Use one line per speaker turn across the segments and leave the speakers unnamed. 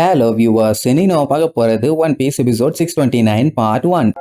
Hello viewers, இன்னைக்கு நம்ம பார்க்க போறது One Piece episode 629 part 1.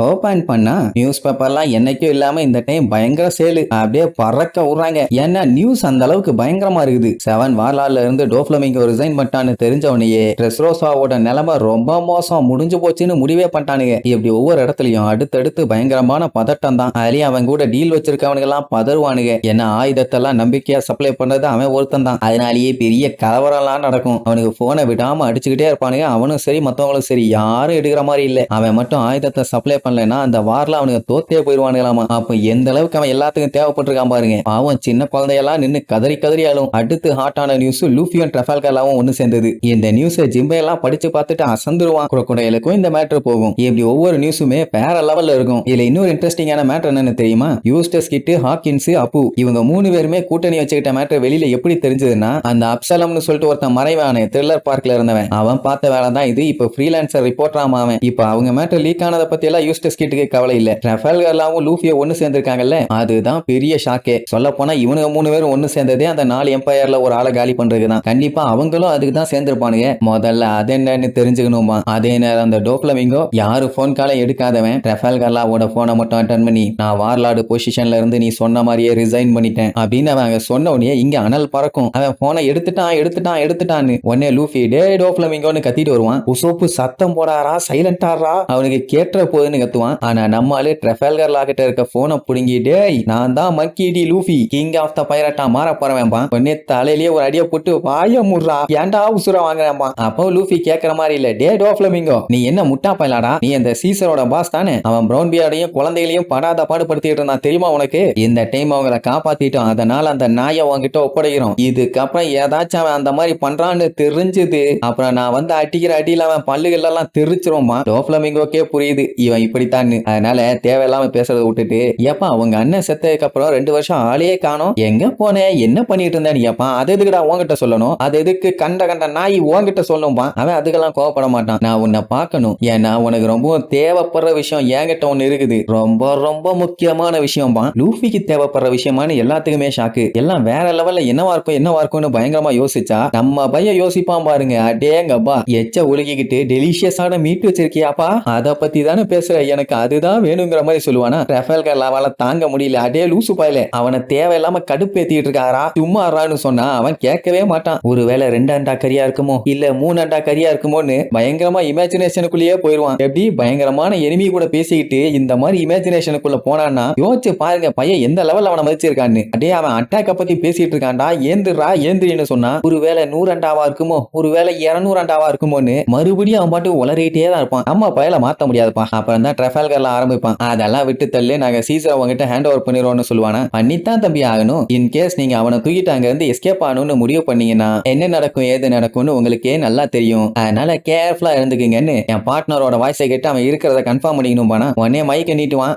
Open பண்ணா நியூஸ் பேப்பர்லாம் என்னைக்கும் இல்லாம இந்த டைம் பயங்கர சேலு அப்படியே பறக்க விடுறாங்க. ஏன்னா நியூஸ் அந்த அளவுக்கு பயங்கரமா இருக்குது. 7 வார்லால இருந்து டோஃப்ளமிங்கோ ரிசைன் பண்ணிட்டான்னு தெரிஞ்சவனையே ட்ரெஸ்ரோசாவோட நிலைமை ரொம்ப மோசம் முடிஞ்சு போச்சுன்னு முடிவே பண்ணிட்டானுங்க. இப்படி ஒவ்வொரு இடத்துலயும் அடுத்தடுத்து பயங்கரமான பதட்டம் தான். அதுலயும் அவங்க கூட டீல் வச்சிருக்கவனுங்க எல்லாம் பதறுவானுங்க. ஏன்னா ஆயுதத்தெல்லாம் நம்பிக்கையா சப்ளை பண்ணது அவன் ஒருத்தன் தான். அதனாலேயே பெரிய கலவரம்லாம் நடக்கும். அவனுக்கு போனை விடாம அடிச்சுக்கிட்டே இருப்பானுங்க. அவனும் சரி மத்தவங்களும் சரி யாரும் எடுக்கிற மாதிரி இல்ல. அவன் மட்டும் ஆயுதத்தை சப்ளை பண்ணலன்னா அந்த வார்ல அவனுக்கு தோத்தே போயிருவானுங்களாமா. அப்ப எந்த அளவுக்கு அவன் எல்லாத்துக்கும் தேவைப்பட்டிருக்கான் பாருங்க. அவன் சின்ன குழந்தையெல்லாம் நின்னு கதறி கதறி ஆளும். அடுத்து ஹாட்டான நியூஸ் லூஃபியும் ட்ரஃபால்கர்லாவும் ஒன்னு சேர்ந்தது. இந்த நியூஸை ஜிம்பையெல்லாம் படிச்சு பார்த்துட்டு அசந்துருவான். குரக்குடையலுக்கும் இந்த மேட்டர் போகும். இப்படி ஒவ்வொரு நியூஸுமே வேற லெவல்ல இருக்கும். இதுல இன்னொரு இன்ட்ரெஸ்டிங்கான மேட்டர் என்னன்னு தெரியுமா? யூஸ்டஸ் கிட், ஹாக்கின்ஸ், அப்பு இவங்க 3 பேருமே கூட்டணி வச்சுக்கிட்ட மேட்டர் வெளியில எப்படி தெரிஞ்சதுன்னா, அந்த அப்சலம்னு சொல்லிட்டு ஒருத்தன் மறைவானே த்ரில்லர் பார்க்ல இருந்தவன் அவன் பார்த்த வேலை தான் இது. இப்ப ஃப்ரீலான்சர் ரிப்போர்ட்டராமா அவன். இப்ப அவங்க மேட்டர் லீக் ஆனதை பத்தி எல்லாம் யூஸ்டஸ் கிட்டுக்கு கவலை இல்ல. ட்ரஃபால்கர்லாவும் லூஃபியை ஒன்னு சேர்ந்திருக்காங்கல்ல, அதுதான் பெரிய ஷாக்கே. சொல்ல போனா இவனுங்க 3 பேரும் ஒன்னு சேர்ந்ததே அந்த 4 எம்பையர்ல ஒரு ஆளை காலி பண்றதுதான். கண்டிப்பா அவங்களும் அதுக்கு தான் சேர்ந்திருப்பானுங்க. முதல்ல அது என்னன்னு தெரிஞ்சுக்கணுமா. அதே நேரம் அந்த டோஃப்ளமிங்கோ யாரு போன் காலை எடுக்காதவன் ட்ரஃபால்கர்லாவோட போனை மட்டும் அட்டன் பண்ணி, நான் வார்லார்டு பொசிஷன்ல இருந்து நீ சொன்ன மாதிரியே ரிசைன் பண்ணிட்டேன் அப்படின்னு அவங்க சொன்ன உடனே இங்க அனல் பறக்கும். அவன் போனை எடுத்துட்டான்னு உடனே லூஃபி டே டோஃப்ளமிங்கோன்னு கத்திட்டு வருவான். உசோப்பு சத்தம் போடாரா, சைலண்டாரா, அவனுக்கு கேட்ட போதுன்னு கத்துவான். ஆனா நம்மாலே ட்ரஃபால்கர்லா கிட்ட இருக்க போனை புடுங்கி, டேய் நான் தான் monkey D Luffy, king of the பைரட்டா மாற போறவேன்பா. உடனே தலையிலேயே ஒரு அடியை போட்டு வாய முடுறா, ஏன்டா உசுர வாங்குறேன்பா. அப்போ லூஃபி கேட்கற மாதிரி இல்ல, டே டோஃப்ளமிங்கோ நீ என்ன முட்டா பையலாடா, நீ அந்த சீசரோட பாஸ் தானே. அவன் பிரவுன் பியர்டையும் குழந்தைகளையும் படாத பாடுபடுத்திட்டு இருந்தான் தெரியுமா உனக்கு. இந்த டைம் அவங்களை காப்பாத்திட்டோம். அதனால அந்த நாயை உங்ககிட்ட ஒப்படைக்கிறோம். இதுக்கப்புறம் ஏதாச்சும் அவன் அந்த மாதிரி பண்றான்னு தெரிஞ்சது அப்புறம் நான் வந்து அடிக்கிற அடியில அவன் பல்லுகள் எல்லாம் தெரிச்சிருமா. டோஃப்ளமிங்கோக்கே புரியுது இவன் இப்படித்தான். அதனால தேவையில்லாம பேசுறதை விட்டுட்டு, ஏப்பா உங்க அண்ணன் செத்ததுக்கு அப்புறம் 2 வருஷம் ஆளையே காணோம், எங்க போனேன் என்ன பண்ணிட்டு இருந்தேன், ஏப்பா அது எதுக்குடா உன்கிட்ட சொல்லணும், அது எதுக்கு கண்ட நாய் உன்கிட்ட சொல்லணும்பா. அவன் அதுக்கெல்லாம் கோவப்பட மாட்டான். நான் உன்னை பார்க்கணும், ஏன்னா உனக்கு ரொம்ப தேவைப்படுற விஷயம் என்கிட்ட ஒண்ணு இருக்குது, ரொம்ப ரொம்ப முக்கியமான விஷயம்பா. லூஃபிக்கு தேவைப்படுற விஷயமான எல்லாத்துக்குமே ஷாக்கு. எல்லாம் வேற லெவல்ல என்னவா இருக்கும்னு பயங்கரமா யோசிச்சா நம்ம பையன் யோசிப்பான் பாருங்க. அடேங்கப்பா எச்ச ஒழுகிக்கிட்டு டெலிஷியஸான மீட் வச்சிருக்கியாப்பா, அதை பத்தி தானே பேசுற, எனக்கு அதுதான் வேணுங்கிற மாதிரி சொல்லுவானா. ட்ரஃபால்கர்லாவால தாங்க முடியல. அடே லூசு பாயில, அவனை தேவையில்லாம கடுப்பேத்திட்டு இருக்காரா, சும்மா சொன்னா அவன் கேட்கவே மாட்டான். ஒருவேளை 2 அண்டா கரியா இருக்குமோ இல்ல 3 அண்டா கரியா இருக்குமோன்னு பயங்கரமா இமேஜினேஷனுக்குள்ளேயே போயிருவான். எப்படி பயங்கரமான எனிமி கூட பேசிக்கிட்டு இந்த மாதிரி இமேஜினேஷனுக்குள்ள போனான்னா யோசிச்சு பாருங்க பையன் எந்த லெவல்ல அவனை மதிச்சிருக்கான்னு. அடே அவன் அட்டாக்க பத்தி பேசிட்டு இருக்கான்டா, ஏந்திரின்னு சொன்னா ஒருவேளை 100 அண்டாவா இருக்குமோ ஒருவேளை 200 அண்டாவா இருக்குமோன்னு மறுபடியும் அவன் பாட்டு உளறிட்டே தான் இருப்பான். அம்மா பயல மாத்த முடியாதுப்பா. அப்புறம் தான் ட்ரஃபால்கர்லா ஆரம்பிப்பான். அதெல்லாம் விட்டு தள்ளு, நாங்க சீசரை உங்ககிட்ட ஹேண்ட் ஓவர் பண்ணிடுவோம்னு சொல்லுவானா. பண்ணித்தான் தம்பி ஆகணும். இன்கேஸ் நீங்க அவனை தூக்கிட்டு அங்க இருந்து எஸ்கேப் ஆகணும்னு முடிவு பண்ணீங்கன்னா என்ன நடக்கும் ஏது நடக்கும்னு உங்களுக்கே நல்லா தெரியும். அதனால கேர்ஃபுல்லா இருந்துக்குங்கன்னு என் பார்ட்னரோட வாய்ஸை கேட்டு அவன் இருக்கிறத கன்ஃபார்ம் பண்ணிக்கணும் பானா. உடனே மைக்க நீட்டுவான்.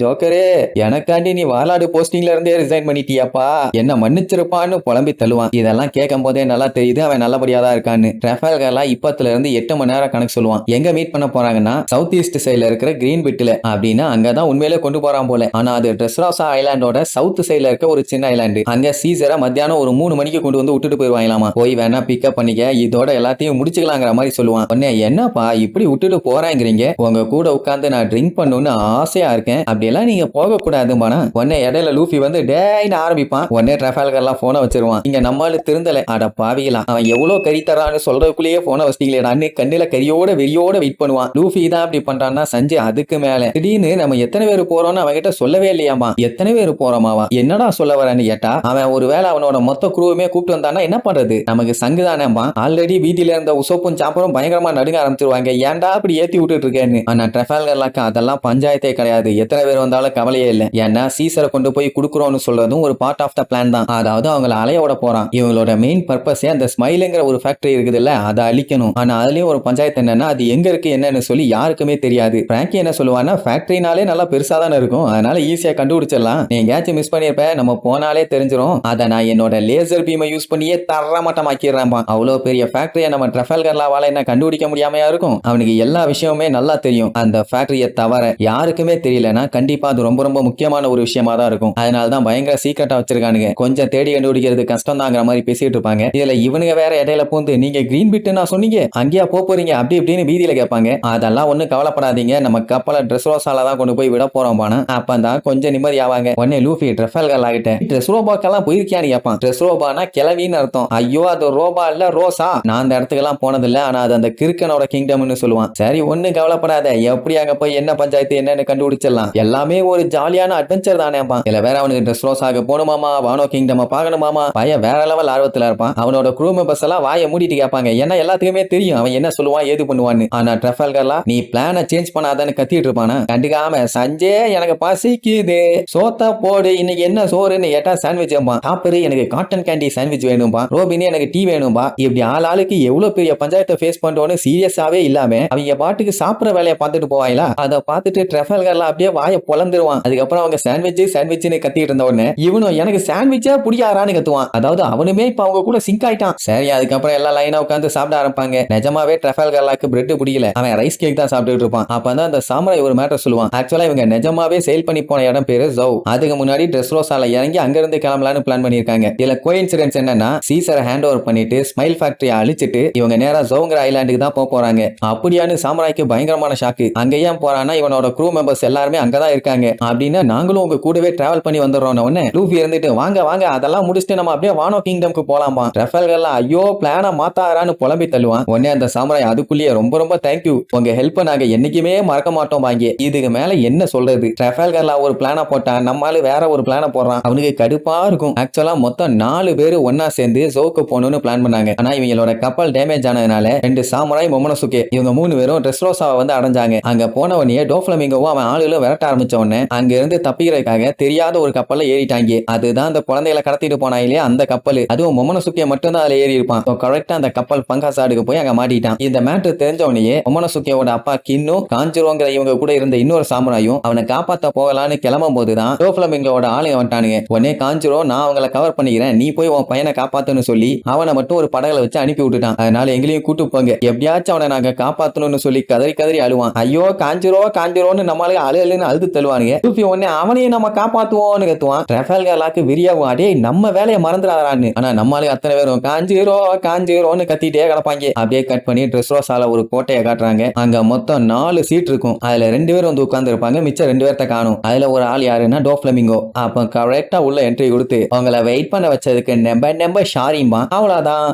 ஜோக்கரே எனக்காண்டி நீ வார்லார்டு போஸ்டிங்ல இருந்தே ரிசைன் பண்ணிட்டியாப்பா, என்ன மன்னிச்சிருப்பான்னு புலம்பி தள்ளுவான். இதெல்லாம் கேட்கும் போதே நல்லா தெரியுது அவன் நல்லபடியா தான் இருக்கான்னு. ட்ரஃபால்கர்லா இப்பத்துல இருந்து 8 மணி நேரம் கணக்கு சொல்லுவான். எங்க மீட் பண்ண போறாங்கன்னா சவுத் ஈஸ்ட் சைடுல இருக்கிற கிரீன் பிட்ல அப்படின்னா அங்கதான் உண்மையிலே கொண்டு போறான் போல. ஆனா அது ட்ரெஸ்ரோசா ஐலாண்டோட சவுத் சைடுல இருக்க ஒரு சின்ன ஐலாண்டு. அங்க சீசரை மத்தியானம் ஒரு 3 மணிக்கு கொண்டு வந்து விட்டுட்டு போயிருவாங்களாமா. போய் வேணா பிக்கப் பண்ணிக்க, இதோட எல்லாத்தையும் முடிச்சுக்கலாங்கிற மாதிரி சொல்லுவான். உடனே என்னப்பா இப்படி விட்டுட்டு போறாங்கிறீங்க, உங்க கூட உட்கார்ந்து நான் ட்ரிங்க் பண்ணணும்னு ஆசையா இருக்கேன், அப்படியெல்லாம் நீங்க போக கூடாதுமானா. உடனே இடையில லூஃபி வந்து டேன்னு ஆரம்பிப்பான். உடனே ட்ரஃபால்கர்லாம் போனை வச்சிருவான். இங்க நம்மளால திருந்தல, அட பாவிக்கலாம் அவன் எவ்வளவு கறி தரான்னு சொல்றதுக்குள்ளேயே போனை வச்சிட்டீங்களேடான்னு கண்ணில கரியோட வெறியோட வெயிட் பண்ணுவான். லூஃபி தான் அப்படி பண்றான்னா சஞ்சய் அதுக்கு மேல திடீர்னு நம்ம எத்தனை பேர் போறோம்னு அவன்கிட்ட சொல்லவே இல்லையாமா. எத்தனை பேர் போறோமாவா, என்னடா சொல்ல வரேன்னு கேட்டா அவன் ஒருவேளை அவனோட மொத்த குரூவுமே கூப்பிட்டு வந்தானா என்ன பண்றது, நமக்கு சங்குதானேம்பா. ஆல்ரெடி வீதியில இருந்த உசோப்பும் சாப்பரும் பயங்கரமா நடுங்க ஆரம்பிச்சிருவாங்க, ஏன்டா அப்படி ஏத்தி விட்டுட்டு இருக்கேன்னு. ஆனா ட்ரஃபால்கர்லாக்கு அதெல்லாம் பஞ்சாயத்தே கிடையாது. எத்தனை பேர் வந்தாலும் கவலையே இல்லை. ஏன்னா சீசரை கொண்டு போய் குடுக்குறோம்னு சொல்றதும் ஒரு பார்ட் ஆஃப் த பிளான் தான். அதாவது அவங்களை அலையோட போறான். இவங்களோட மெயின் பர்பஸே அந்த ஸ்மைலுங்கிற ஒரு ஃபேக்டரி இருக்குதுல்ல, அதை அழிக்கணும். ஆனா அதுலயும் ஒரு பஞ்சாயத்து என்னன்னா அது எங்க இருக்கு என்னன்னு சொல்லி யாருக்குமே தெரியாது. பிராங்கி என்ன சொல்லுவான்னா ஃபேக்டரினாலே நல்லா பெருசா தானே இருக்கும், அதனால ஈஸியா கண்டுபிடிச்சிடலாம், நீ எங்கேயாச்சும் மிஸ் பண்ணிருப்ப, நம்ம போனாலே தெரிஞ்சிரும், அதை நான் என்னோட லேசர் பீமை யூஸ் பண்ணியே தரமாட்டமாக்கிடுறேன்பா. அவ்வளோ பெரிய ஃபேக்டரியை நம்ம ட்ரஃபல்கர் லாவால என்ன கண்டுபிடிக்க முடியாமையா இருக்கும்? அவனுக்கு எல்லா விஷயமுமே நல்லா தெரியும். அந்த ஃபேக்டரியை தவிர யாருக்குமே தெரியலனா கண்டிப்பா அது ரொம்ப ரொம்ப முக்கியமான ஒரு விஷயமா தான் இருக்கும். அதனால தான் பயங்கர சீக்கிரட்டா வச்சிருக்கானுங்க. கொஞ்சம் தேடி கண்டுபிடிக்கிறது கஷ்டம் தாங்கிற மாதிரி பேசிட்டு இருப்பாங்க. இதுல இவனுங்க வேற இடையில பூந்து நீங்க கிரீன் பிட் நான் சொன்னீங்க, அங்கேயா போறீங்க அப்படி இப்படின்னு வீதியில கேட்பாங்க. அதெல்லாம் ஒண்ணு கவலைப்படாதீங்க, நம்ம கப்பலை ட்ரெஸ்ரோசால தான் கொண்டு போய் விட போறோம் பானா. அப்பதான் கொஞ்சம் நிம்மதி ஆவாங்க. உடனே லூஃபி ட்ரஃபல்கர் ஆகிட்ட ட்ரெஸ்ரோபாக்கெல்லாம் போயிருக்கியான்னு கேட்பான். ட்ரெஸ்ரோபானா கிளவின்னு அர்த்தம். ஐயோ அது ரோபா இல்ல ரோசா, நான் அந்த இடத்துக்கெல்லாம் போனதில்ல, ஆனா அது அந்த கிறுக்கனோட கிங்டம்னு சொல்லுவான். சரி ஒண்ணு கவலைப்படாத, எப்படி அங்க போய் என்ன பஞ்சாயத்து என்னன்னு கண்டுபிடிச்சிடலாம், எல்லாமே ஒரு ஜாலியான அட்வென்ச்சர் தானேப்பா. இல்ல வேற அவனுக்கு ட்ரெஸ்ரோசாக போகணுமாமா, வானோ கிங்டம் பார்க்கணுமாமா, பையன் வேற லெவல் ஆர்வத்துல இருப்பான். அவனோட க்ரூ மெம்பர்ஸ் எல்லாம் வாயை மூடிட்டு கேட்பாங்க, ஏன்னா எல்லாத்துக்குமே தெரியும் அவன் என்ன சொல்லுவான் ஏது பண்ணுவான்னு. ஆனா ட்ரஃபல்கர்லாம் நீ பிளான சேஞ்ச் பண்ணாதன்னு கத்திட்டு இருப்பானா. கண்டுக்காம சஞ்சே எனக்கு பசிக்குது, சோத்தா போடு, இன்னைக்கு என்ன சோறுன்னு கேட்டா சாண்ட்விச் சாப்பிடு, எனக்கு காட்டன் கேண்டி சாண்ட்விச் வேணும்பா, ரோபினி எனக்கு டீ வேணும்பா. இப்படி ஆளுக்கு எவ்வளவு பெரிய பஞ்சாயத்தை ஃபேஸ் பண்றோன்னு சீரியஸாவே இல்லாம அவங்க பாட்டுக்கு சாப்பிடுற வேலையை பார்த்துட்டு போவாங்களா. அதை பார்த்துட்டு ட்ரஃபல்கர்லாம் அப்படியே வாயை பொளந்துருவான். அதுக்கப்புறம் அவங்க சாண்ட்விச்னு கத்திட்டு இருந்த உடனே இவனும் எனக்கு சாண்ட்விச்சா பிடிக்காரான்னு கத்துவான். அதாவது அவனுமே இப்ப அவங்க கூட சிங்க் ஆயிட்டான். சரி அதுக்கப்புறம் எல்லாம் லைனா உட்காந்து சாப்பிட ஆரம்பிப்பாங்க. நிஜமாவே ட்ரஃபல்கர்லாக்கு பிரெட் பிடிக்கல, அவன் ரைஸ் கேக் தான் சாப்பிட்டுட்டு இருப்பான். அப்பதான் அந்த சாமுராய் ஒரு மேட்டர் சொல்லுவான். ஆக்சுவலா இவங்க நிஜமாவே சேல் பண்ணி போன இடம் பேரு ஜவ். அதுக்கு முன்னாடி ட்ரெஸ்ரோசால இறங்கி அங்க இருந்து கிளம்பலான்னு பிளான் பண்ணிருக்காங்க. இதுல கோஇன்சிடென்ஸ் என்னன்னா சீசரை ஹேண்ட் ஓவர் பண்ணிட்டு ஸ்மைல் ஃபேக்டரியை அழிச்சிட்டு இவங்க நேரா ஜவ்ங்கிற ஐலாண்டுக்கு தான் போறாங்க. அப்படியானு சாமுராய்க்கு பயங்கரமான ஷாக்கு. அங்க ஏன் போறானா இவனோட க்ரூ மெம்பர்ஸ் எல்லாருமே அங்கதான் இருக்காங்க அப்படின்னா நாங்களும் உங்க கூடவே டிராவல் பண்ணி வந்துடுறோம். உடனே லூஃபி இருந்துட்டு வாங்க வாங்க அதெல்லாம் முடிச்சுட்டு நம்ம அப்படியே வானோ கிங்டம்க்கு போலாம்பா. ட்ரஃபல்கர்லாம் ஐயோ பிளான மாத்தாரான்னு புலம்பி தள்ளுவான். உடனே அந்த சாமுராய் அதுக்குள்ளேயே ரொம்ப ரொம்ப தேங்க்யூ, உங்க ஹெல்ப் நாங்க என்னைக்குமே மறக்க மாட்டோம் வாங்க. இதுக்கு மேல என்ன சொல்றது, ட்ரஃபல்கர்ல ஒரு பிளான போட்டா நம்மால வேற ஒரு பிளான போடுறான், அவனுக்கு கடுப்பா இருக்கும். ஆக்சுவலா மொத்தம் 4 பேரு ஒன்னா சேர்ந்து ஜோக்கு போகணும்னு பிளான் பண்ணாங்க. ஆனா இவங்களோட கப்பல் டேமேஜ் ஆனதுனால 2 சாமுராய் மொமோனோசுகே இவங்க 3 பேரும் ட்ரெஸ்ரோசாவை வந்து அடைஞ்சாங்க. அங்க போனவனே டோஃப்ளமிங்கோவும் அவன் ஆளுகளும் விரட்ட ஆரம்பிச்ச உடனே அங்க இருந்து தப்பிக்கிறதுக்காக தெரியாத ஒரு கப்பல்ல ஏறிட்டாங்க. அதுதான் அந்த குழந்தைகளை கடத்திட்டு போனாங்களே அந்த கப்பல். அதுவும் மொமோனோசுகே மட்டும் தான் அதுல ஏறி இருப்பான். கரெக்டா அந்த கப்பல் பங்காசாடுக்கு போய் அங்க மாட்டிட்டான். இந்த மேட்டர் தெரிஞ்சவனையே மொமோனோசுகேவோட அப்பா கின்னு காஞ்சிரோங்கிற இவங்க கூட இருந்த இன்னொரு சாமுராயும் அவனை காப்பாத்த போகலான்னு கிளம்பும் போதுதான் டோஃப்ளமிங்கோட ஆளுங்க வந்துட்டானுங்க. உடனே காஞ்சிரோ நான் அவங்களை கவர் பண்ணிக்கிறேன், நீ போய் உன் பையனை காப்பாத்துன்னு சொல்லி அவனை மட்டும் ஒரு படகுல வச்சு அனுப்பி விட்டுட்டான். அதனால எங்களையும் கூட்டு போங்க, எப்படியாச்சும் அவனை நாங்க காப்பாத்தணும்னு சொல்லி கதறி கதறி அழுவான். ஐயோ காஞ்சிரோன்னு நம்மளால அழுன்னு அழுது தள்ளுவானுங்க. லூஃபி உடனே அவனையும் நம்ம காப்பாத்துவோம்னு கத்துவான். ட்ரஃபல்கர்லாக்கு விரியாவும் அடே நம்ம வேலையை மறந்துடாதான்னு. ஆனா நம்மளால அத்தனை பேரும் காஞ்சிரோன்னு கத்திட்டே கிடப்பாங்க. அப்படியே கட் பண்ணி ட்ரெஸ்ரோசால ஒரு கோட்டையை காட்டுறாங்க. அங்க மொத்தம் 4 சீட் இருக்கும். அதுல 2 பேர் வந்து உட்கார்ந்து இருப்பாங்க, மிச்சம் 2 பேர்த்த காணும். அதுல ஒரு ஆள் யாருன்னா டோஃப்ளமிங்கோ. அப்ப கரெக்டா உள்ள என்ட்ரி கொடுத்து அவங்கள வெயிட் பண்ண வச்சதுக்கு நெம்ப ஷாரிமா. அவ்வளவுதான்.